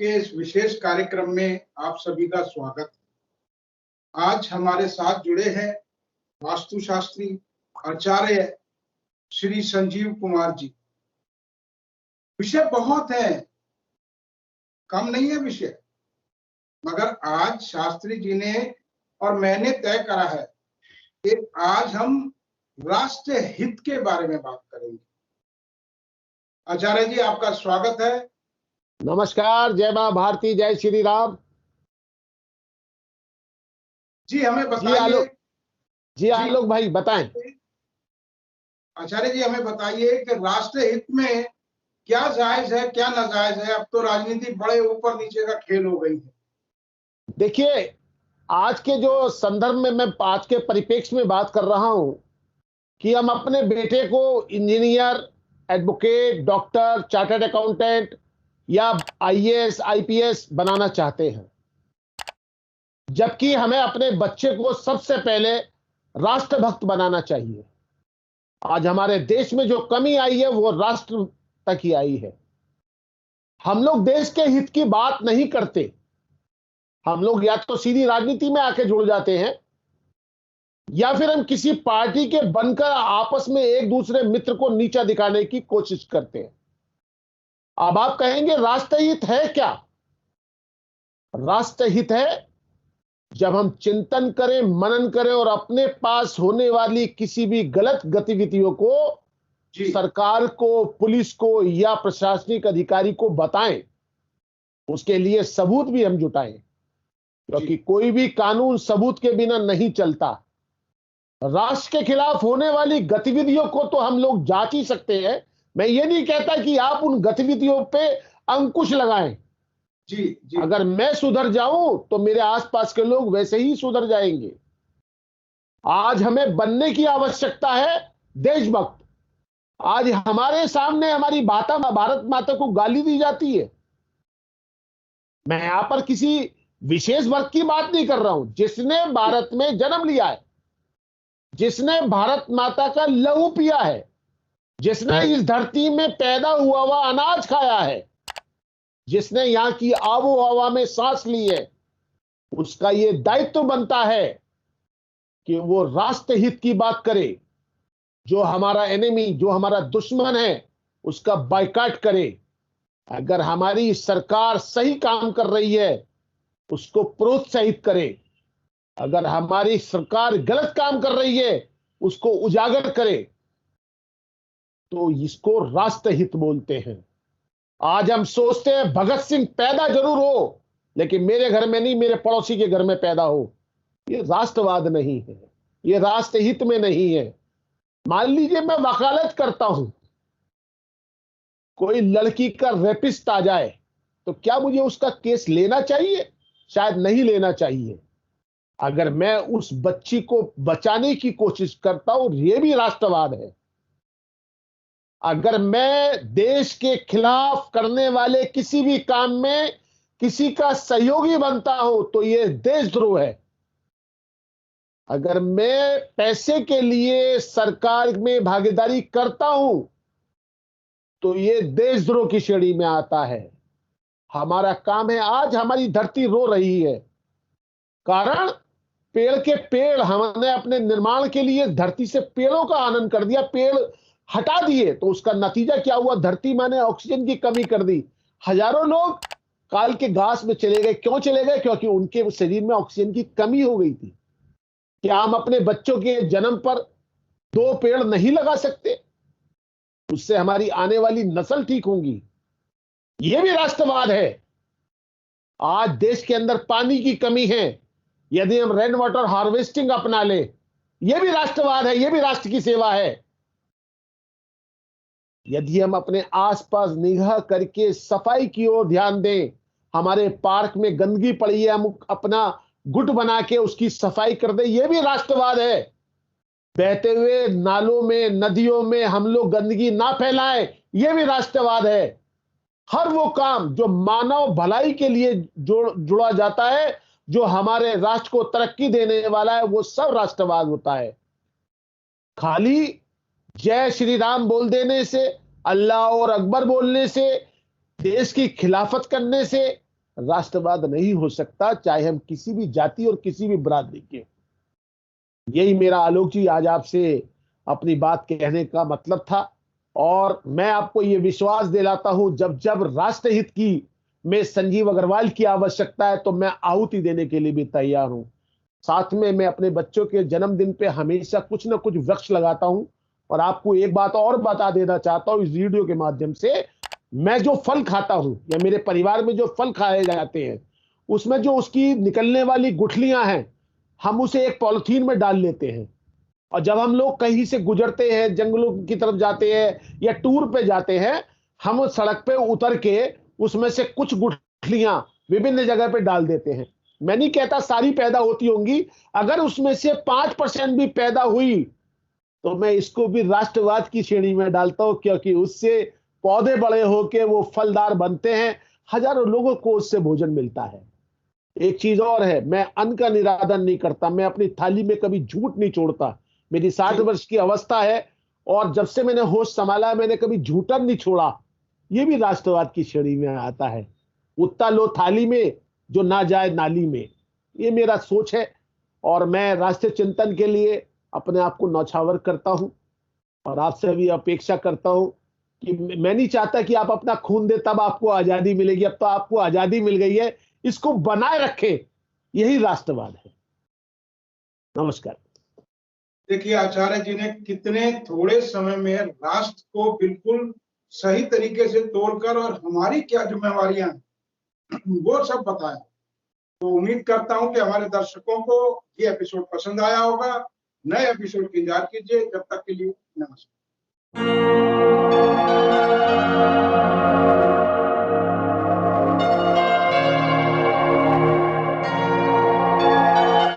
के इस विशेष कार्यक्रम में आप सभी का स्वागत। आज हमारे साथ जुड़े हैं वास्तुशास्त्री आचार्य श्री संजीव कुमार जी। विषय बहुत है, कम नहीं है विषय, मगर आज शास्त्री जी ने और मैंने तय करा है कि आज हम राष्ट्र हित के बारे में बात करेंगे। आचार्य जी, आपका स्वागत है। नमस्कार, जय मां भारती, जय श्री राम। जी हमें बताइए। जी आलोक भाई बताएं। आचार्य जी हमें बताइए कि राष्ट्र हित में क्या जायज है, क्या नाजायज है। अब तो राजनीति बड़े ऊपर नीचे का खेल हो गई है। देखिए, आज के जो संदर्भ में मैं आज के परिप्रेक्ष्य में बात कर रहा हूं कि हम अपने बेटे को engineer, advocate, doctor, chartered accountant या आईएएस, आईपीएस बनाना चाहते हैं, जबकि हमें अपने बच्चे को सबसे पहले राष्ट्रभक्त बनाना चाहिए। आज हमारे देश में जो कमी आई है वो राष्ट्र तक ही आई है। हम लोग देश के हित की बात नहीं करते। हम लोग या तो सीधी राजनीति में आके जुड़ जाते हैं या फिर हम किसी पार्टी के बनकर आपस में एक दूसरे मित्र को नीचा दिखाने की कोशिश करते हैं। अब आप कहेंगे राष्ट्रहित है क्या? राष्ट्रहित है जब हम चिंतन करें, मनन करें और अपने पास होने वाली किसी भी गलत गतिविधियों को सरकार को, पुलिस को या प्रशासनिक अधिकारी को बताएं, उसके लिए सबूत भी हम जुटाएं, क्योंकि कोई भी कानून सबूत के बिना नहीं चलता। राष्ट्र के खिलाफ होने वाली गतिविधियों को तो हम लोग जांच ही सकते हैं। मैं ये नहीं कहता कि आप उन गतिविधियों पे अंकुश लगाएं। जी। अगर मैं सुधर जाऊं तो मेरे आसपास के लोग वैसे ही सुधर जाएंगे। आज हमें बनने की आवश्यकता है देशभक्त। आज हमारे सामने हमारी भारत माता को गाली दी जाती है। मैं यहां पर किसी विशेष वर्ग की बात नहीं कर रहा हूं। जिसने भारत में जन्म लिया है, जिसने भारत माता का लहू पिया है, जिसने इस धरती में पैदा हुआ अनाज खाया है, जिसने यहां की आबो हवा में सांस ली है, उसका यह दायित्व बनता है कि वो राष्ट्र हित की बात करे। जो हमारा एनिमी, जो हमारा दुश्मन है, उसका बायकॉट करे। अगर हमारी सरकार सही काम कर रही है, उसको प्रोत्साहित करे। अगर हमारी सरकार गलत काम कर रही है, उसको उजागर करे। तो इसको राष्ट्रहित बोलते हैं। आज हम सोचते हैं भगत सिंह पैदा जरूर हो, लेकिन मेरे घर में नहीं, मेरे पड़ोसी के घर में पैदा हो। ये राष्ट्रवाद नहीं है, ये राष्ट्रहित में नहीं है। मान लीजिए मैं वकालत करता हूं, कोई लड़की का रेपिस्ट आ जाए, तो क्या मुझे उसका केस लेना चाहिए? शायद नहीं लेना चाहिए। अगर मैं उस बच्ची को बचाने की कोशिश करता हूं, यह भी राष्ट्रवाद है। अगर मैं देश के खिलाफ करने वाले किसी भी काम में किसी का सहयोगी बनता हूं, तो यह देशद्रोह है। अगर मैं पैसे के लिए सरकार में भागीदारी करता हूं, तो यह देशद्रोह की श्रेणी में आता है। हमारा काम है, आज हमारी धरती रो रही है, कारण पेड़ के पेड़ हमने अपने निर्माण के लिए धरती से पेड़ों का आनंद कर दिया, पेड़ हटा दिए, तो उसका नतीजा क्या हुआ? धरती मां ने ऑक्सीजन की कमी कर दी। हजारों लोग काल के घास में चले गए। क्यों चले गए? क्योंकि उनके शरीर में ऑक्सीजन की कमी हो गई थी। क्या हम अपने बच्चों के जन्म पर 2 पेड़ नहीं लगा सकते? उससे हमारी आने वाली नस्ल ठीक होगी। यह भी राष्ट्रवाद है। आज देश के अंदर पानी की कमी है, यदि हम रेन वाटर हार्वेस्टिंग अपना ले, यह भी राष्ट्रवाद है, यह भी राष्ट्र की सेवा है। यदि हम अपने आसपास निगाह करके सफाई की ओर ध्यान दें, हमारे पार्क में गंदगी पड़ी है, हम अपना गुट बना के उसकी सफाई कर दें, यह भी राष्ट्रवाद है। बहते हुए नालों में, नदियों में हम लोग गंदगी ना फैलाएं, यह भी राष्ट्रवाद है। हर वो काम जो मानव भलाई के लिए जुड़ा जाता है, जो हमारे राष्ट्र को तरक्की देने वाला है, वो सब राष्ट्रवाद होता है। खाली जय श्री राम बोल देने से, अल्लाह और अकबर बोलने से, देश की खिलाफत करने से राष्ट्रवाद नहीं हो सकता, चाहे हम किसी भी जाति और किसी भी बिरादरी के। यही मेरा आलोक जी आज आपसे अपनी बात कहने का मतलब था। और मैं आपको ये विश्वास दिलाता हूं, जब जब राष्ट्रहित की में संजीव अग्रवाल की आवश्यकता है तो मैं आहुति देने के लिए भी तैयार हूं। साथ में मैं अपने बच्चों के जन्मदिन पे हमेशा कुछ ना कुछ वृक्ष लगाता हूं। और आपको एक बात और बता देना चाहता हूं इस वीडियो के माध्यम से, मैं जो फल खाता हूं या मेरे परिवार में जो फल खाए जाते हैं, उसमें जो उसकी निकलने वाली गुठलियां हैं, हम उसे एक पॉलिथीन में डाल लेते हैं। और जब हम लोग कहीं से गुजरते हैं, जंगलों की तरफ जाते हैं या टूर पे जाते हैं, हम उस सड़क पे उतर के उसमें से कुछ गुठलियां विभिन्न जगह पे डाल देते हैं। मैं नहीं कहता सारी पैदा होती होंगी, अगर उसमें से 5% भी पैदा हुई तो मैं इसको भी राष्ट्रवाद की श्रेणी में डालता हूं, क्योंकि उससे पौधे बड़े होके वो फलदार बनते हैं, हजारों लोगों को उससे भोजन मिलता है। एक चीज और है, मैं अन्न का निरादन नहीं करता, मैं अपनी थाली में कभी झूठ नहीं छोड़ता। मेरी 60 वर्ष की अवस्था है और जब से मैंने होश संभाला है मैंने कभी झूठन नहीं छोड़ा। ये भी राष्ट्रवाद की श्रेणी में आता है। उतना लो थाली में जो ना जाए नाली में, ये मेरा सोच है। और मैं राष्ट्रीय चिंतन के लिए अपने आप को नौछावर करता हूं और आपसे भी अपेक्षा करता हूं कि मैं नहीं चाहता कि आप अपना खून दे तब आपको आजादी मिलेगी। अब तो आपको आजादी मिल गई है, इसको बनाए रखें, यही राष्ट्रवाद है। नमस्कार। देखिए आचार्य जी ने कितने थोड़े समय में राष्ट्र को बिल्कुल सही तरीके से तोड़कर और हमारी क्या जिम्मेवारियां वो सब बताया। तो उम्मीद करता हूं कि हमारे दर्शकों को ये एपिसोड पसंद आया होगा। नए एपिसोड की इंतजार कीजिए। जब तक के लिए नमस्कार।